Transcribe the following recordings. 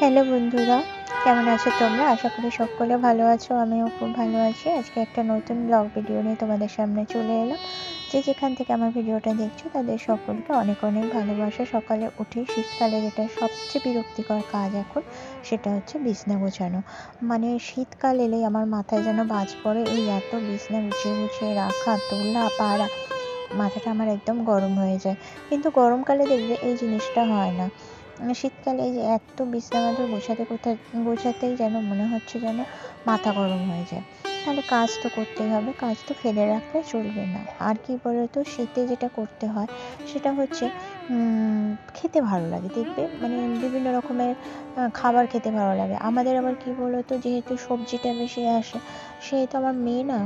Hello বন্ধুরা, কেমন আছো তোমরা? আশা করি সকলে ভালো আছো। আমিও খুব ভালো আছি। আজকে একটা নতুন ব্লগ ভিডিও নিয়ে তোমাদের সামনে চলে এলাম। যে যেখান থেকে আমার ভিডিওটা দেখছো তাদের সকলকে অনেক অনেক ভালোবাসা। সকালে উঠে শীতকালে যেটা সবচেয়ে বিরক্তিকর কাজ এখন, সেটা হচ্ছে বিছনা গোছানো। মানে শীতকাল এলেই আমার মাথায় যেন বাজ পড়ে, এই এত বিছনা গুছিয়ে গুছিয়ে রাখা, তোলা পাড়া, মাথাটা আমার একদম গরম হয়ে যায়। কিন্তু গরমকালে দেখবে এই জিনিসটা হয় না। শীতকালে এই যে এত বিছানাচাদর গোছাতেই যেন মনে হচ্ছে যেন মাথা গরম হয়ে যায়। তাহলে কাজ তো করতেই হবে, কাজ তো ফেলে রাখলে চলবে না। আর কি বলতো, শীতে যেটা করতে হয় সেটা হচ্ছে খেতে ভালো লাগে, দেখবে মানে বিভিন্ন রকমের খাবার খেতে ভালো লাগে। আমাদের আবার কি বলতো, যেহেতু সবজিটা বেশি আসে, সেহেতু আমার মেয়ে না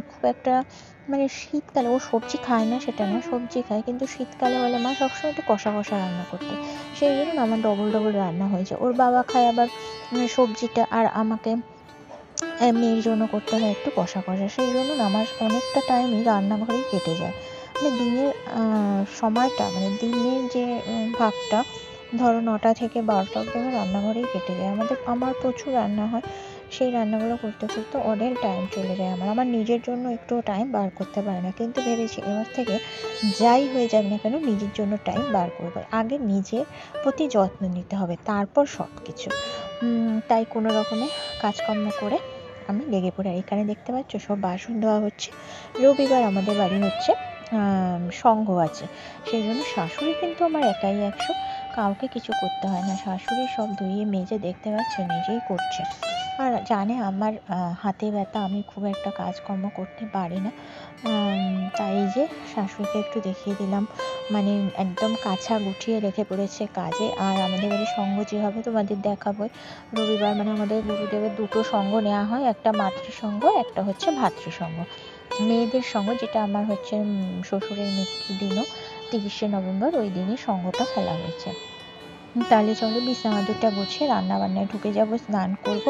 খুব একটা মানে শীতকালে ও সবজি খায় না সেটা না, সবজি খায়, কিন্তু শীতকালে বলে মা সবসময় একটু কষা কষা রান্না করতে। সেই জন্য না আমার ডবল ডবল রান্না হয়ে যায়। ওর বাবা খায় আবার সবজিটা, আর আমাকে মেয়ের জন্য করতে হয় একটু কষা কষা। সেই জন্য না আমার অনেকটা টাইমই রান্নাঘরেই কেটে যায়। মানে দিনের সময়টা, মানে দিনের যে ভাগটা, ধরো 9টা থেকে 12টা অবধি আমার রান্নাঘরেই কেটে যায়। আমার প্রচুর রান্না হয়, সেই রান্নাগুলো করতে করতে অনেক টাইম চলে যায় আমার নিজের জন্য একটুও টাইম বার করতে পারি না। কিন্তু ভেবেছি এবার থেকে যাই হয়ে যাক না কেন নিজের জন্য টাইম বার করবো। আগে নিজের প্রতি যত্ন নিতে হবে, তারপর সব কিছু। তাই কোনো রকমে কাজকর্ম করে আমি লেগে পড়ি। আর এখানে দেখতে পাচ্ছ সব বাসন ধোয়া হচ্ছে। রবিবার আমাদের বাড়ি হচ্ছে সংঘ আছে, সেই জন্য শাশুড়ি কিন্তু আমার একাই 100, কাউকে কিছু করতে হয় না। শাশুড়ি সব ধুয়ে মেজে দেখতে পাচ্ছ নিজেই করছে। আর জানে আমার হাতে ব্যথা, আমি খুব একটা কাজকর্ম করতে পারি না। তাই যে শাশুড়িকে একটু দেখিয়ে দিলাম, মানে একদম কাছা গুছিয়ে রেখে পড়েছে কাজে। আর আমাদের বাড়ি সঙ্গ যেভাবে তোমাদের দেখাবোই, রবিবার মানে আমাদের গুরুদেবের দুটো সঙ্গ নেওয়া হয়, একটা মাতৃসঙ্গ, একটা হচ্ছে ভাতৃসঙ্গ। মেয়েদের সঙ্গ যেটা আমার হচ্ছে শ্বশুরের মৃত্যুর দিনও 30শে নভেম্বর, ওই দিনই সঙ্গটা ফেলা হয়েছে। তাহলে চলো বিছানাটা গুছিয়ে রান্না বান্নায় ঢুকে যাবো, স্নান করব,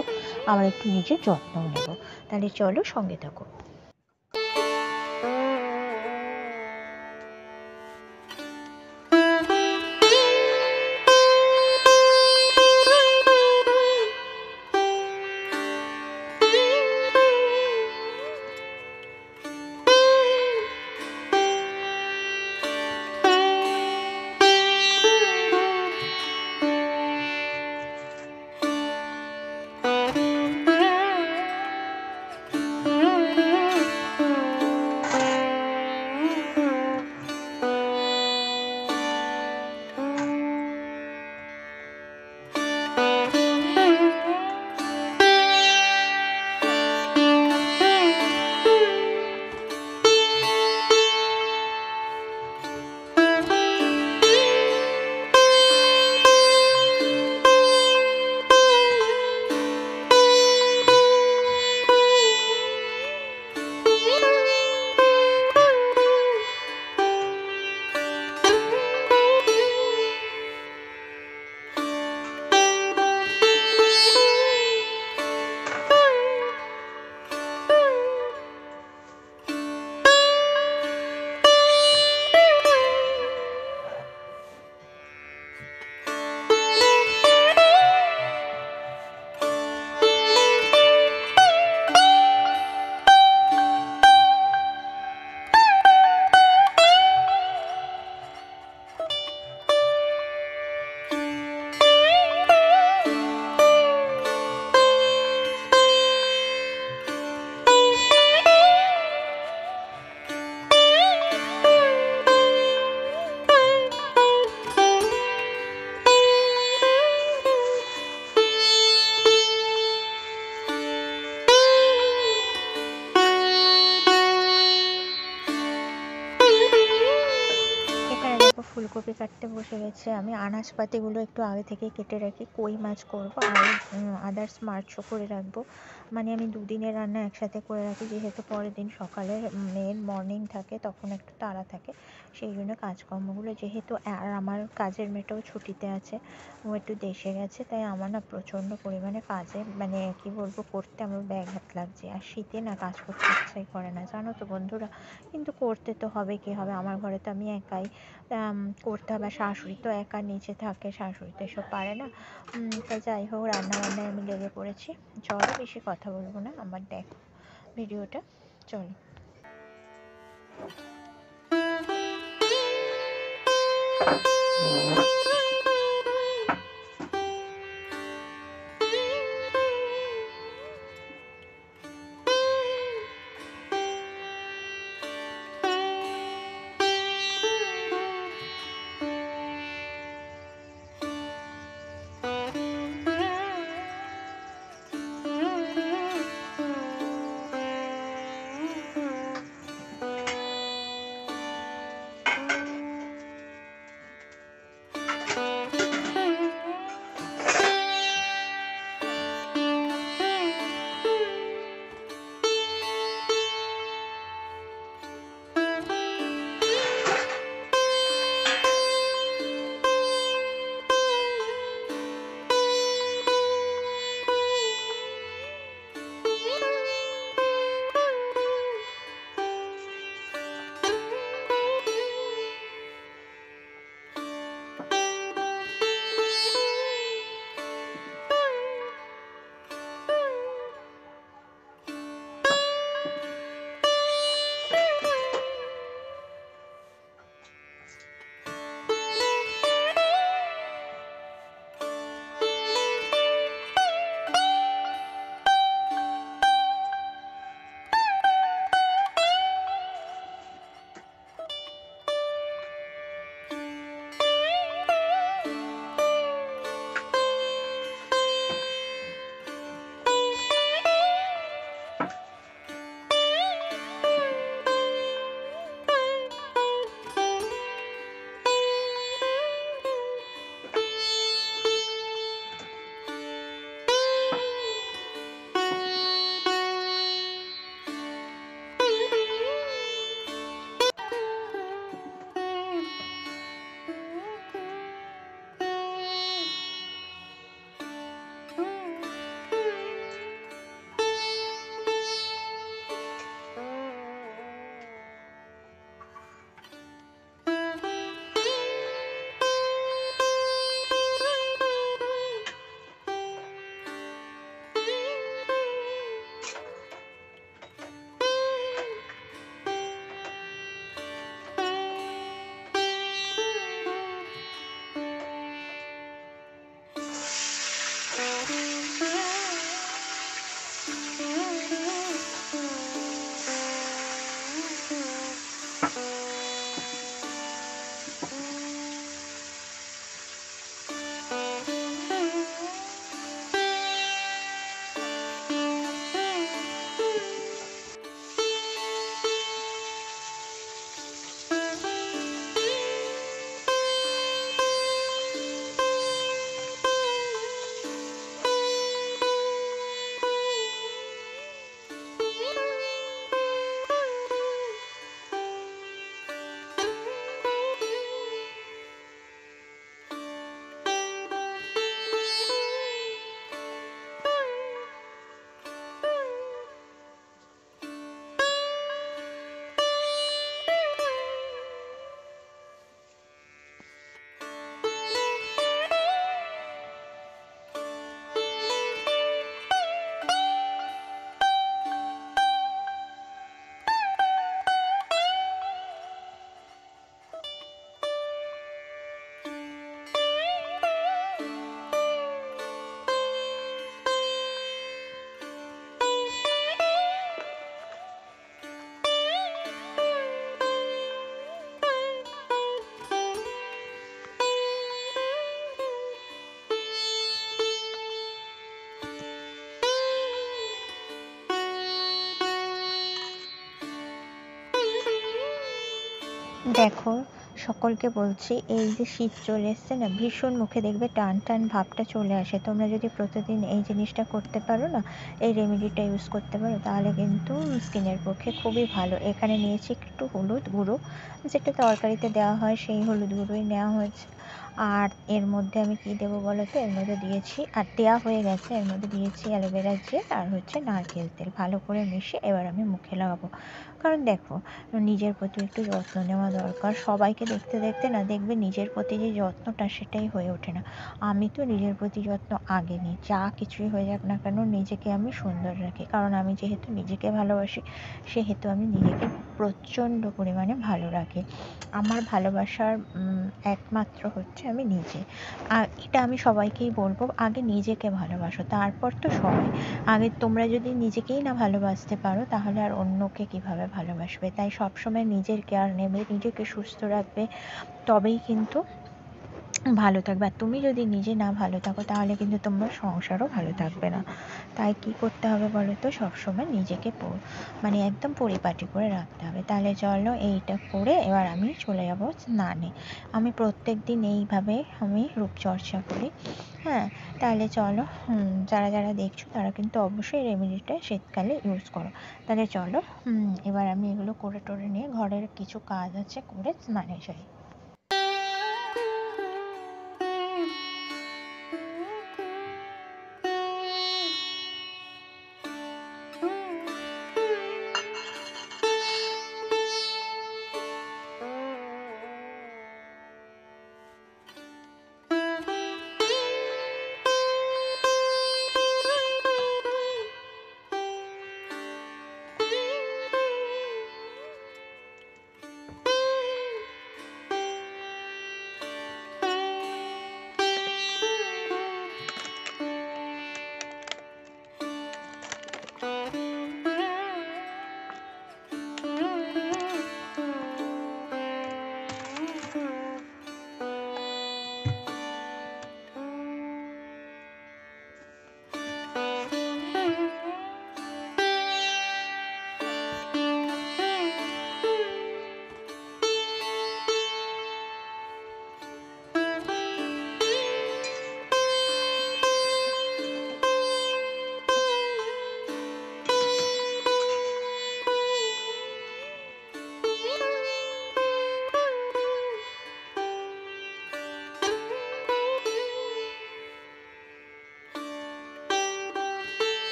আবার একটু নিজের যত্নও নেব। তাহলে চলো সঙ্গে থাকো। ফুলকপি কাটতে বসে গেছে। আমি আনাজপাতিগুলো একটু আগে থেকে কেটে রাখি, কই মাছ করব আর আদার্স মাছও করে রাখবো। মানে আমি দুদিনের রান্না একসাথে করে রাখি, যেহেতু পরের দিন সকালে মেন মর্নিং থাকে, তখন একটু তাড়া থাকে। সেই জন্য কাজকর্মগুলো যেহেতু, আর আমার কাজের মেয়েটাও ছুটিতে আছে, ও একটু দেশে গেছে, তাই আমার না প্রচণ্ড পরিমাণে কাজে মানে কি বলবো, করতে আমার ব্যাঘাত লাগছে। আর শীতে না কাজ করতে ইচ্ছাই করে না, জানো তো বন্ধুরা। কিন্তু করতে তো হবে, কি হবে, আমার ঘরে তো আমি একাই। করতে হবে। শাশুড়ি তো একা নিচে থাকে, শাশুড়ি তো এসব পারে না। তা যাই হোক, রান্নাবান্নায় আমি লেগে পড়েছি। চলো, বেশি কথা বলবো না, আমার দেখো ভিডিওটা, চলো। দেখো, সকলকে বলছি, এই যে শীত চলে এসছে না, ভীষণ মুখে দেখবে টান টান ভাবটা চলে আসে। তোমরা যদি প্রতিদিন এই জিনিসটা করতে পারো না, এই রেমেডিটা ইউজ করতে পারো, তাহলে কিন্তু স্কিনের পক্ষে খুবই ভালো। এখানে নিয়েছি একটু হলুদ গুঁড়ো, যেটা তরকারিতে দেওয়া হয় সেই হলুদ গুঁড়োই নেওয়া হয়েছে। আর এর মধ্যে আমি কি দেবো বলো তো, এর মধ্যে দিয়েছি, আর দেওয়া হয়ে গেছে, এর মধ্যে দিয়েছি অ্যালোভেরা জেল আর হচ্ছে নারকেল তেল। ভালো করে মিশিয়ে এবার আমি মুখে লাগাবো। কারণ দেখো, নিজের প্রতি একটু যত্ন নেওয়া দরকার। সবাইকে দেখতে দেখতে না দেখবে নিজের প্রতি যে যত্নটা সেটাই হয়ে ওঠে না। আমি তো নিজের প্রতি যত্ন আগে নিই, যা কিছুই হয়ে যাক না কেন নিজেকে আমি সুন্দর রাখি। কারণ আমি যেহেতু নিজেকে ভালোবাসি, সেহেতু আমি নিজেকে প্রচণ্ড পরিমাণে ভালো রাখি। আমার ভালোবাসার একমাত্র হচ্ছে আমি নিজে। আর এটা আমি সবাইকেই বলবো, আগে নিজেকে ভালোবাসো, তারপর তো সবাই। আগে তোমরা যদি নিজেকেই না ভালোবাসতে পারো, তাহলে আর অন্যকে কিভাবে ভালোবাসবে? তাই সবসময় নিজের কেয়ার নেবে, নিজেকে সুস্থ রাখবে, তবেই কিন্তু ভালো থাকবে। আর তুমি যদি নিজে না ভালো থাকো, তাহলে কিন্তু তোমার সংসারও ভালো থাকবে না। তাই কি করতে হবে বলো তো, সবসময় নিজেকে মানে একদম পরিপাটি করে রাখতে হবে। তাহলে চলো এইটা করে এবার আমি চলে যাবো স্নানে। আমি প্রত্যেক দিন এইভাবে আমি রূপচর্চা করি। হ্যাঁ, তাহলে চলো, যারা যারা দেখছো তারা কিন্তু অবশ্যই রেমেডিটা শীতকালে ইউজ করো। তাহলে চলো, এবার আমি এগুলো করে টোরে নিয়ে ঘরের কিছু কাজ আছে করে স্নানে যাই।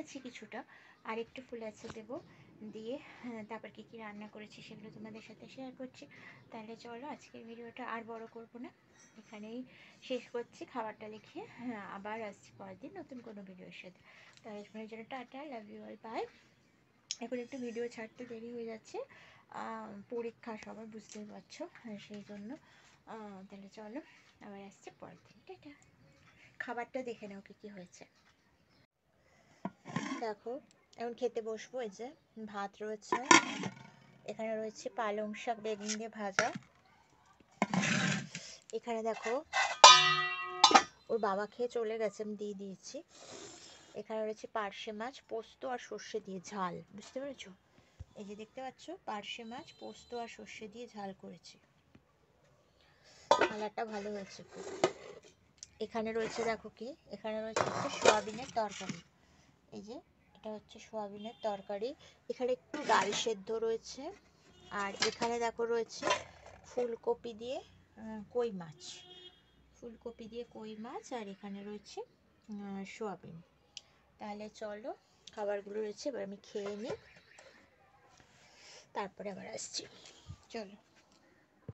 ফুলেছে কিছুটা, আর একটু ফুলেছে দেবো, দিয়ে তারপর কী কী রান্না করেছি সেগুলো তোমাদের সাথে শেয়ার করছি। তাহলে চলো আজকের ভিডিওটা আর বড় করব না, এখানেই শেষ করছি। খাবারটা লিখে আবার আসছি পরের দিন নতুন কোনো ভিডিওর সাথে। তাহলে তোমার জন্য tata, love you all, bye. এখন একটু ভিডিও ছাড়তে দেরি হয়ে যাচ্ছে, পরীক্ষা সবাই বুঝতেই পারছো, সেই জন্য। তাহলে চলো আবার আসছে পরের দিন, টাটা। খাবারটা দেখে নাও কী কী হয়েছে। দেখো এখন খেতে বসবো। এই যে ভাত রয়েছে, এখানে রয়েছে পালং শাক বেগুন দিয়ে ভাজা, এখানে দেখো ওর বাবা খেয়ে চলে গেছে, আমি দিয়ে দিয়েছি। এখানে রয়েছে পার্শে মাছ পোস্ত আর সর্ষে দিয়ে ঝাল, বুঝতে পেরেছো? এই যে দেখতে পাচ্ছ, পার্শে মাছ পোস্ত আর সর্ষে দিয়ে ঝাল করেছি, কালারটা ভালো হয়েছে খুব। এখানে রয়েছে দেখো কি, এখানে রয়েছে হচ্ছে সোয়াবিনের তরকারি। এই যে এটা হচ্ছে সোয়াবিনের তরকারি, এখানে একটু ডাল সেদ্ধ রয়েছে, আর এখানে দেখো রয়েছে ফুলকপি দিয়ে কই মাছ, ফুলকপি দিয়ে কই মাছ, আর এখানে রয়েছে সোয়াবিন। তাহলে চলো খাবারগুলো রয়েছে, এবার আমি খেয়ে নিই, তারপরে আবার আসছি, চলো।